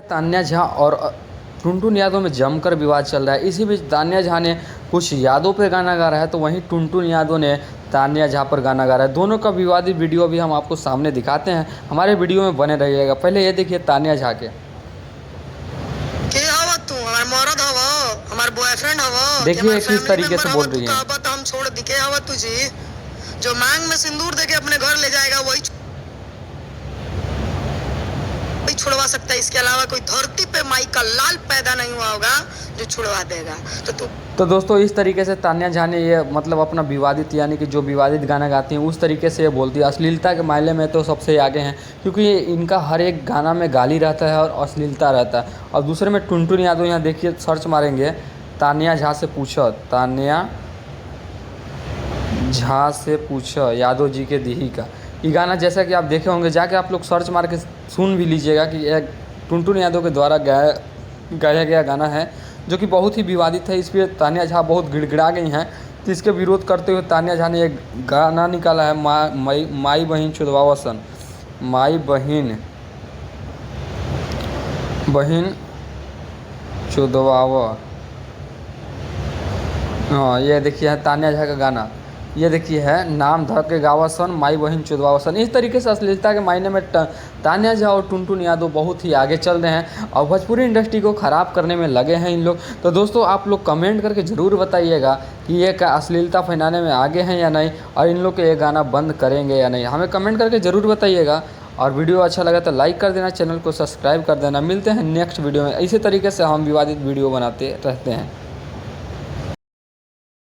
तान्या झा और टुनटुन यादव में जमकर विवाद चल रहा है। इसी बीच तान्या झा ने कुछ यादव पे गाना गा रहा है, तो वहीं टुनटुन यादव ने तान्या झा पर गाना गा रहा है। दोनों का विवादित वीडियो भी हम आपको सामने दिखाते हैं, हमारे वीडियो में बने रहिएगा। पहले ये देखिए तान्या झा के। तू हमार मरद हवा, हमार बॉयफ्रेंड हवा, देखिए किस तरीके से बोल रही है। हम छोड़ दिखे हवा तुझे, जो मांग में सिंदूर देके अपने घर ले जाएगा वही छुड़वा सकता है। इसके अलावा कोई धरती पे माई का लाल पैदा नहीं हुआ होगा जो छुड़वा देगा। तो दोस्तों इस तरीके से तान्या झा ने ये मतलब अपना विवादित यानी कि जो विवादित गाना गाती हैं उस तरीके से ये बोलती है। अश्लीलता के मामले में तो सबसे आगे हैं, क्योंकि इनका हर एक गाना में गाली रहता है और अश्लीलता रहता है। और दूसरे में टुनटुन यादव, यहाँ देखिए सर्च मारेंगे तान्या झा से पूछो, तान्या झा से पूछो यादव जी के दिही का ये गाना, जैसा कि आप देखे होंगे, जाके आप लोग सर्च मार के सुन भी लीजिएगा कि यह टुनटुन यादव के द्वारा गाया गया गाना है, जो कि बहुत ही विवादित है। इस पर तान्या झा बहुत गिड़गिड़ा गई हैं, तो इसके विरोध करते हुए तान्या झा ने एक गाना निकाला है, माई बहन चुदवावसन, माई बहन चुदवाव। हाँ ये देखिए है तान्या झा का गाना, ये देखिए है नाम धर के गावासन, माई बहन चुदवावसन। इस तरीके से अश्लीलता के मायने में तान्या झा और टुनटुन यादव बहुत ही आगे चल रहे हैं और भोजपुरी इंडस्ट्री को ख़राब करने में लगे हैं इन लोग। तो दोस्तों आप लोग कमेंट करके ज़रूर बताइएगा कि ये क्या अश्लीलता फैलाने में आगे हैं या नहीं, और इन लोग के ये गाना बंद करेंगे या नहीं, हमें कमेंट करके ज़रूर बताइएगा। और वीडियो अच्छा लगा तो लाइक कर देना, चैनल को सब्सक्राइब कर देना। मिलते हैं नेक्स्ट वीडियो में, इसी तरीके से हम विवादित वीडियो बनाते रहते हैं।